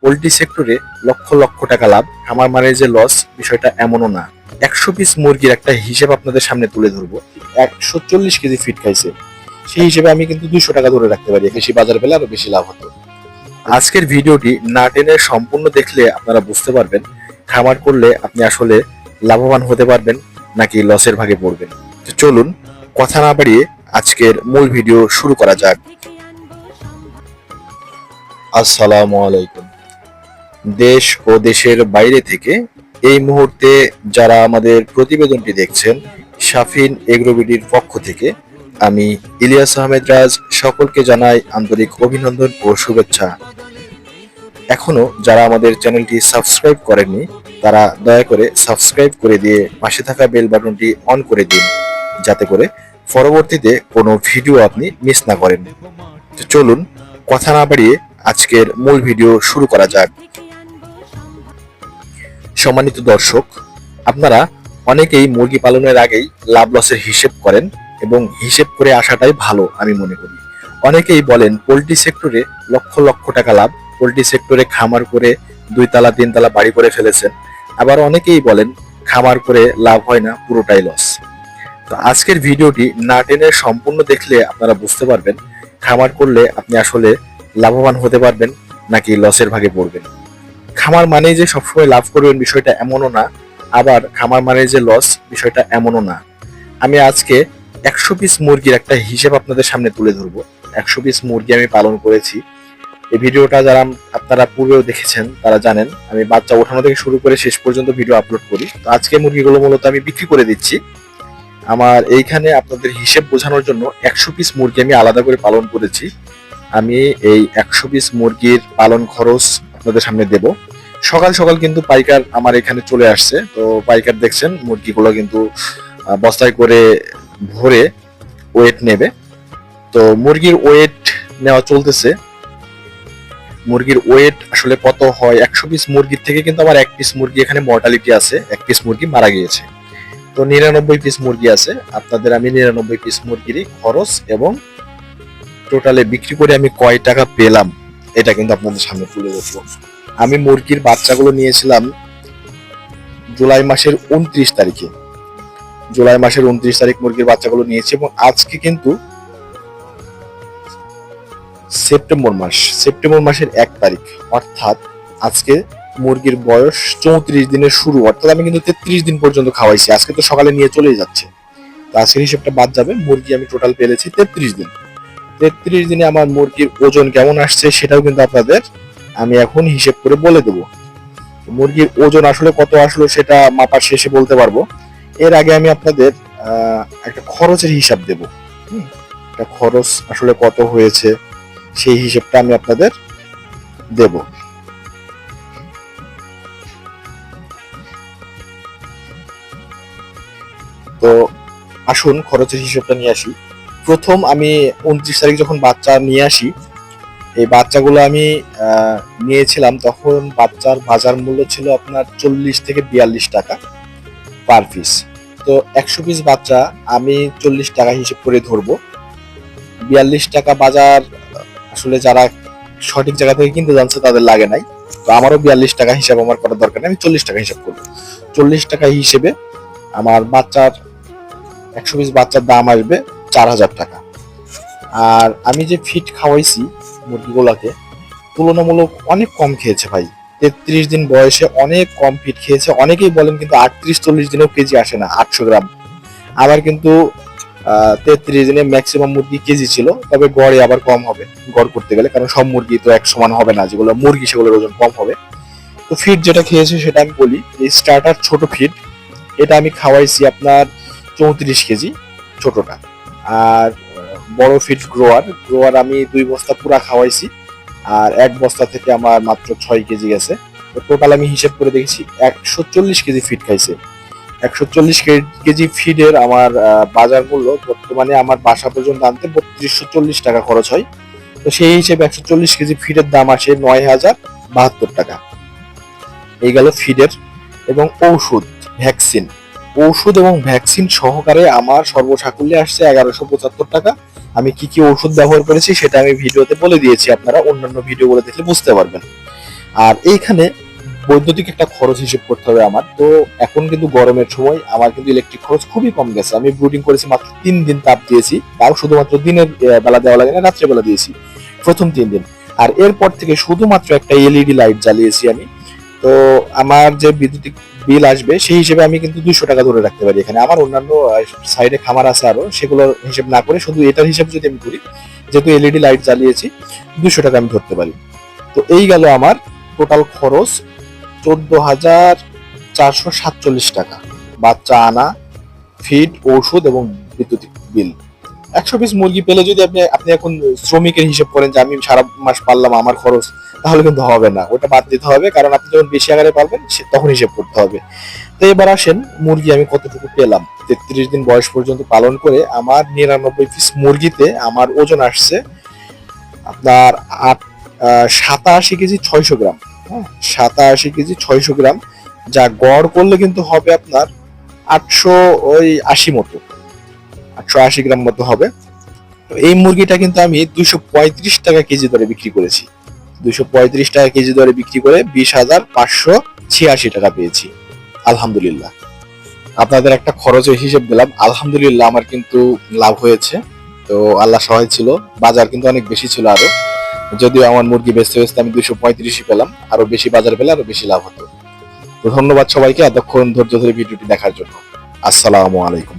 Poultry সেক্টরে লক্ষ লক্ষ টাকা লাভ, খামার মানে যে লস, বিষয়টা এমনও না। 100 পিস মুরগির একটা হিসেব আপনাদের সামনে তুলে ধরবো। 140 কেজি ফিট খাইছে, সেই হিসেবে আমি কিন্তু 200 টাকা ধরে রাখতে পারি, বেশি বাজার পেলে আরো বেশি লাভ হতো। আজকের ভিডিওটি না টেনে সম্পূর্ণ দেখলে আপনারা বুঝতে পারবেন খামার করলে আপনি আসলে লাভবান হতে পারবেন নাকি লসের ভাগে পড়বেন। তো চলুন কথা না বাড়িয়ে আজকের মূল ভিডিও শুরু করা যাক। আসসালামু আলাইকুম। দেশ ও দেশের বাইরে থেকে এই মুহূর্তে যারা আমাদের প্রতিবেদনটি দেখছেন, শাফিন এগ্রোবিডির পক্ষ থেকে আমি ইলিয়াস আহমেদ রাজ সকলকে জানাই আন্তরিক অভিনন্দন ও শুভেচ্ছা। এখনো যারা আমাদের চ্যানেলটি সাবস্ক্রাইব করেননি তারা দয়া করে সাবস্ক্রাইব করে দিয়ে পাশে থাকা বেল বাটনটি অন করে দিন, যাতে করে পরবর্তীতে কোনো ভিডিও আপনি মিস না করেন। তো চলুন কথা না বাড়িয়ে আজকের মূল ভিডিও শুরু করা যাক। সম্মানিত দর্শক, আপনারা অনেকেই মুরগি পালনের আগেই লাভ লসের হিসেব করেন এবং হিসেব করে আসাটাই ভালো আমি মনে করি। অনেকেই বলেন পোল্ট্রি সেক্টরে লক্ষ লক্ষ টাকা লাভ, পোল্ট্রি সেক্টরে খামার করে 2 তলা 3 তলা বাড়ি করে ফেলেছেন। আবার অনেকেই বলেন খামার করে লাভ হয় না, পুরোটাই লস। তো আজকের ভিডিওটি না টেনে সম্পূর্ণ দেখলে আপনারা বুঝতে পারবেন খামার করলে আপনি আসলে লাভবান হতে পারবেন নাকি লসের ভাগে পড়বেন। খামার মানেই যে সবসময় লাভ করবেন বিষয়টা এমনও না, আবার খামার মানে যে লস, বিষয়টা এমনও না। আমি আজকে 100 পিস মুরগির একটা হিসেব আপনাদের সামনে তুলে ধরবো। 100 পিস মুরগি আমি পালন করেছি। এই ভিডিওটা যারা আপনারা পূর্বেও দেখেছেন তারা জানেন আমি বাচ্চা ওঠানো থেকে শুরু করে শেষ পর্যন্ত ভিডিও আপলোড করি। তো আজকে মুরগিগুলো মূলত আমি বিক্রি করে দিচ্ছি। আমার এইখানে আপনাদের হিসেব বোঝানোর জন্য 100 পিস মুরগি আমি আলাদা করে পালন করেছি। আমি এই 100 পিস মুরগির পালন খরচ আপনাদের সামনে দেব। সকাল সকাল কিন্তু পাইকার আমার এখানে চলে আসছে। তো পাইকার দেখছেন মুরগিগুলো কিন্তু বস্তায় করে ভরে ওয়েট নেবে। তো মুরগির ওয়েট নেওয়া চলতেছে। মুরগির ওয়েট আসলে কত হয়, 100 পিস মুরগির থেকে কিন্তু আমার 1 পিস মুরগি এখানে মর্টালিটি আছে, 1 পিস মুরগি মারা গিয়েছে। তো 99 পিস মুরগি আছে। আপনাদের আমি 99 পিস মুরগিরই খরচ এবং টোটালে বিক্রি করে আমি কয় টাকা পেলাম এটা কিন্তু আপনাদের সামনে তুলে ধরবো। আমি মুরগির বাচ্চাগুলো নিয়েছিলাম জুলাই মাসের 29 তারিখে। জুলাই মাসের 29 তারিখ মুরগির বাচ্চাগুলো নিয়েছি এবং আজকে কিন্তু সেপ্টেম্বর মাসের 1 তারিখ, অর্থাৎ আজকে মুরগির বয়স 34 দিনের শুরু, অর্থাৎ আমি কিন্তু 33 দিন পর্যন্ত খাওয়াইছি। আজকে তো সকালে নিয়ে চলেই যাচ্ছে, তো আজকের হিসেবটা বাদ যাবে। মুরগি আমি টোটাল পেলেছি 33 দিন। 33 দিনে আমার মুরগির ওজন কেমন আসছে সেটাও কিন্তু আপনাদের আমি এখন হিসেব করে বলে দেবো। মুরগির ওজন আসলে কত আসলো সেটা মাপার শেষে বলতে পারবো। এর আগে আমি আপনাদের একটা খরচের হিসাব দেব। একটা খরচ আসলে কত হয়েছে সেই হিসেবটা আমি আপনাদের দেব। তো আসুন খরচের হিসেবটা নিয়ে আসি। প্রথম আমি 29 তারিখ যখন বাচ্চা নিয়ে আসি, এই বাচ্চাগুলো আমি নিয়েছিলাম, তখন বাচ্চার বাজার মূল্য ছিল আপনার 40 থেকে 42 টাকা পার পিস। তো 100 পিস বাচ্চা আমি 40 টাকা হিসেব করে ধরবো। 42 টাকা বাজার আসলে যারা সঠিক জায়গা থেকে কিনতে জানছে তাদের লাগে নাই। তো আমারও 42 টাকা হিসাব আমার করার দরকার নেই, আমি 40 টাকা হিসাব করবো। 40 টাকা হিসেবে আমার বাচ্চার 100 পিস বাচ্চার দাম আসবে 4000 টাকা। আর আমি যে ফিট খাওয়াইছি মুরগিগুলোকে তুলনামূলক অনেক কম খেয়েছে ভাই। 33 দিন বয়সে অনেক কম ফিট খেয়েছে। অনেকেই বলেন কিন্তু 38-40 দিনেও কেজি আসে না 800 গ্রাম। আবার কিন্তু 33 দিনে ম্যাক্সিমাম মুরগি কেজি ছিল, তবে গড়ে আবার কম হবে গড় করতে গেলে, কারণ সব মুরগি তো এক সমান হবে না, যেগুলো মুরগি সেগুলোর ওজন কম হবে। তো ফিট যেটা খেয়েছে সেটা আমি বলি, এই স্টার্টার ছোট ফিট এটা আমি খাওয়াইছি আপনার 34 কেজি ছোটটা। আর বড় ফিট গ্রোয়ার আমি 2 বস্তা পুরা খাওয়াইছি, আর 1 বস্তা থেকে আমার মাত্র 6 কেজি গেছে। তো টোটাল আমি হিসেব করে দেখেছি 140 কেজি ফিট খাইছে। 140 কেজি ফিডের আমার বাজার মূল্য বর্তমানে আমার বাসা পর্যন্ত আনতে 3240 টাকা খরচ হয়। তো সেই হিসেবে 140 কেজি ফিডের দাম আসে 9072 টাকা। এই গেল ফিডের এবং ঔষধ এবং ভ্যাকসিন সহকারে আমার সর্বসাকুল্যে আসছে 1175 টাকা। আমি কি কি ওষুধ ব্যবহার করেছি সেটা আমি ভিডিওতে বলে দিয়েছি, আপনারা অন্যান্য ভিডিওগুলো দেখলে বুঝতে পারবেন। আর এইখানে বৈদ্যুতিক একটা খরচ হিসেব করতে হবে আমার। তো এখন কিন্তু গরমের সময় আমার কিন্তু ইলেকট্রিক খরচ খুবই কম গেছে। আমি ব্রুডিং করেছি মাত্র 3 দিন তাপ দিয়েছি, তাও শুধুমাত্র দিনের বেলা দেওয়া লাগে না, রাত্রেবেলা দিয়েছি প্রথম 3 দিন। আর এরপর থেকে শুধুমাত্র একটা এলইডি লাইট জ্বালিয়েছি আমি। তো আমার যে বিদ্যুতিক বিল আসবে সেই হিসেবে আমি কিন্তু 200 টাকা ধরে রাখতে পারি। এখানে আমার অন্যান্য সাইডে খামার আছে আরো, সেগুলোর হিসেব না করে শুধু এটার হিসেব যদি আমি করি, যেহেতু এলইডি লাইট জ্বালিয়েছি, 200 টাকা আমি ধরতে পারি। তো এই গেল আমার টোটাল খরচ 14,447 টাকা। বাচ্চা আনা, ফিড, ঔষধ এবং বিদ্যুতিক বিল। 100 পিস মুরগি পেলে যদি আপনি আপনি এখন শ্রমিকের হিসেব করেন যে আমি সারা মাস পারলাম আমার খরচ, তাহলে কিন্তু হবে না, ওটা বাদ দিতে হবে। কারণ আপনি যখন বেশি আকারে পারবেন তখন হিসেব করতে হবে। তো এবার আসেন মুরগি আমি কতটুকু পেলাম। 33 দিন বয়স পর্যন্ত পালন করে আমার 99 পিস মুরগিতে আমার ওজন আসছে আপনার 87 কেজি 600 গ্রাম। হ্যাঁ, 87 কেজি 600 গ্রাম, যা গড় করলে কিন্তু হবে আপনার 880 মতো, 880 গ্রাম মতো হবে। তো এই মুরগিটা কিন্তু আমি 235 টাকা কেজি দরে বিক্রি করেছি। 235 টাকা কেজি দরে বিক্রি করে 20,586 টাকা পেয়েছি, আলহামদুলিল্লাহ। আপনাদের একটা খরচের হিসেব দিলাম, আলহামদুলিল্লাহ আমার কিন্তু লাভ হয়েছে। তো আল্লাহ সহায় ছিল, বাজার কিন্তু অনেক বেশি ছিল আরো। যদিও আমার মুরগি বেচতে বেচতে আমি 235 পেলাম, আরো বেশি বাজার পেলে আরো বেশি লাভ হতো। তো ধন্যবাদ সবাইকে এতক্ষণ ধৈর্য ধরে ভিডিওটি দেখার জন্য। আসসালামু আলাইকুম।